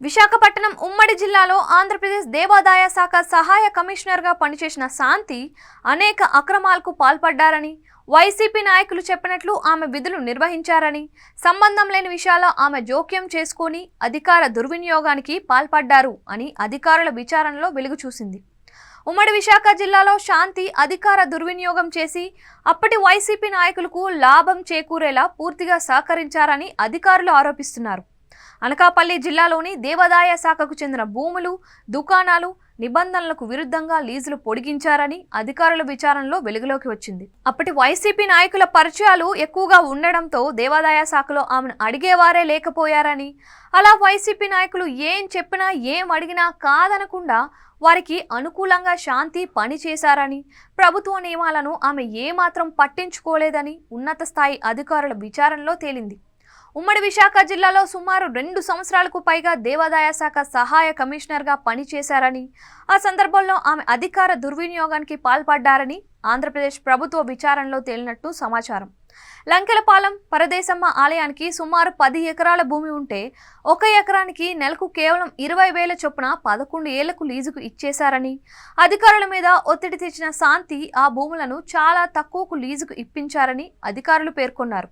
విశాఖపట్నం ఉమ్మడి జిల్లాలో ఆంధ్రప్రదేశ్ దేవాదాయ శాఖ సహాయ కమిషనర్గా పనిచేసిన శాంతి అనేక అక్రమాలకు పాల్పడ్డారని, వైసీపీ నాయకులు చెప్పినట్లు ఆమె విధులు నిర్వహించారని, సంబంధం లేని విషయాల్లో ఆమె జోక్యం చేసుకొని అధికార దుర్వినియోగానికి పాల్పడ్డారు అని అధికారుల విచారణలో వెలుగు చూసింది. ఉమ్మడి విశాఖ జిల్లాలో శాంతి అధికార దుర్వినియోగం చేసి అప్పటి వైసీపీ నాయకులకు లాభం చేకూరేలా పూర్తిగా సహకరించారని అధికారులు ఆరోపిస్తున్నారు. అనకాపల్లి జిల్లాలోని దేవాదాయ శాఖకు చెందిన భూములు, దుకాణాలు నిబంధనలకు విరుద్ధంగా లీజులు పొడిగించారని అధికారుల విచారణలో వెలుగులోకి వచ్చింది. అప్పటి వైసీపీ నాయకుల పరిచయాలు ఎక్కువగా ఉండడంతో దేవాదాయ శాఖలో ఆమెను అడిగేవారే లేకపోయారని, అలా వైసీపీ నాయకులు ఏం చెప్పినా ఏం అడిగినా కాదనకుండా వారికి అనుకూలంగా శాంతి పని చేశారని, ప్రభుత్వ నియమాలను ఆమె ఏమాత్రం పట్టించుకోలేదని ఉన్నత స్థాయి అధికారుల విచారణలో తేలింది. ఉమ్మడి విశాఖ జిల్లాలో సుమారు 2 సంవత్సరాలకు పైగా దేవాదాయ శాఖ సహాయ కమిషనర్గా పనిచేశారని, ఆ సందర్భంలో ఆమె అధికార దుర్వినియోగానికి పాల్పడ్డారని ఆంధ్రప్రదేశ్ ప్రభుత్వ విచారణలో తేలినట్టు సమాచారం. లంకెలపాలెం పరదేశమ్మ ఆలయానికి సుమారు 10 ఎకరాల భూమి ఉంటే 1 ఎకరానికి నెలకు కేవలం 20,000 చొప్పున 11 ఏళ్లకు లీజుకు ఇచ్చేశారని, అధికారుల మీద ఒత్తిడి తెచ్చిన శాంతి ఆ భూములను చాలా తక్కువకు లీజుకు ఇప్పించారని అధికారులు పేర్కొన్నారు.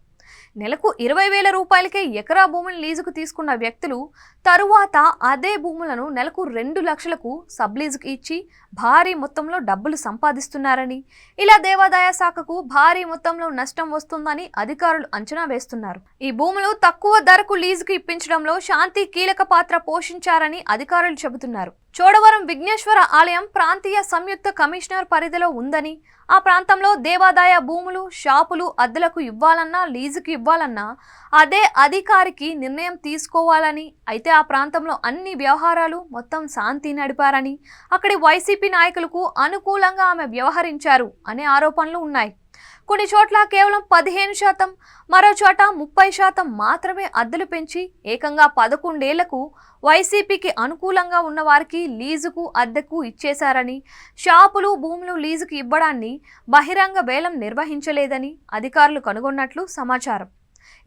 నెలకు 20,000 రూపాయలకే ఎకరా భూమిని లీజుకు తీసుకున్న వ్యక్తులు తరువాత అదే భూములను నెలకు 2 లక్షలకు సబ్ లీజుకు ఇచ్చి భారీ మొత్తంలో డబ్బులు సంపాదిస్తున్నారని, ఇలా దేవాదాయ శాఖకు భారీ మొత్తంలో నష్టం వస్తుందని అధికారులు అంచనా వేస్తున్నారు. ఈ భూములు తక్కువ ధరకు లీజుకు ఇప్పించడంలో శాంతి కీలక పాత్ర పోషించారని అధికారులు చెబుతున్నారు. చోడవరం విఘ్నేశ్వర ఆలయం ప్రాంతీయ సంయుక్త కమిషనర్ పరిధిలో ఉందని, ఆ ప్రాంతంలో దేవాదాయ భూములు, షాపులు అద్దెలకు ఇవ్వాలన్నా లీజుకు ఇవ్వాలన్నా అదే అధికారికి నిర్ణయం తీసుకోవాలని, అయితే ఆ ప్రాంతంలో అన్ని వ్యవహారాలు మొత్తం శాంతి నడిపారని, అక్కడి వైసీపీ నాయకులకు అనుకూలంగా ఆమె వ్యవహరించారు అనే ఆరోపణలు ఉన్నాయి. కొన్ని చోట్ల కేవలం 15%, మరో చోట 30% మాత్రమే అద్దెలు పెంచి ఏకంగా 11 ఏళ్లకు వైసీపీకి అనుకూలంగా ఉన్న వారికి లీజుకు, అద్దెకు ఇచ్చేశారని, షాపులు, భూములు లీజుకు ఇవ్వడాన్ని బహిరంగ వేలం నిర్వహించలేదని అధికారులు కనుగొన్నట్లు సమాచారం.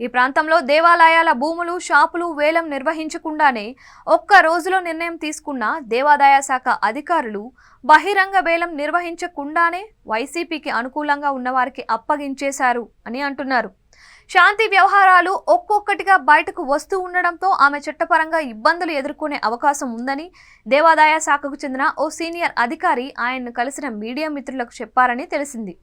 ఈ ప్రాంతంలో దేవాలయాల భూములు, షాపులు వేలం నిర్వహించకుండానే ఒక్క రోజులో నిర్ణయం తీసుకున్న దేవాదాయ శాఖ అధికారులు బహిరంగ వేలం నిర్వహించకుండానే వైసీపీకి అనుకూలంగా ఉన్నవారికి అప్పగించేశారు అని అంటున్నారు. శాంతి వ్యవహారాలు ఒక్కొక్కటిగా బయటకు వస్తూ ఉండడంతో ఆమె చట్టపరంగా ఇబ్బందులు ఎదుర్కొనే అవకాశం ఉందని దేవాదాయ శాఖకు చెందిన ఓ సీనియర్ అధికారి ఆయన్ను కలిసిన మీడియా మిత్రులకు చెప్పారని తెలిసింది.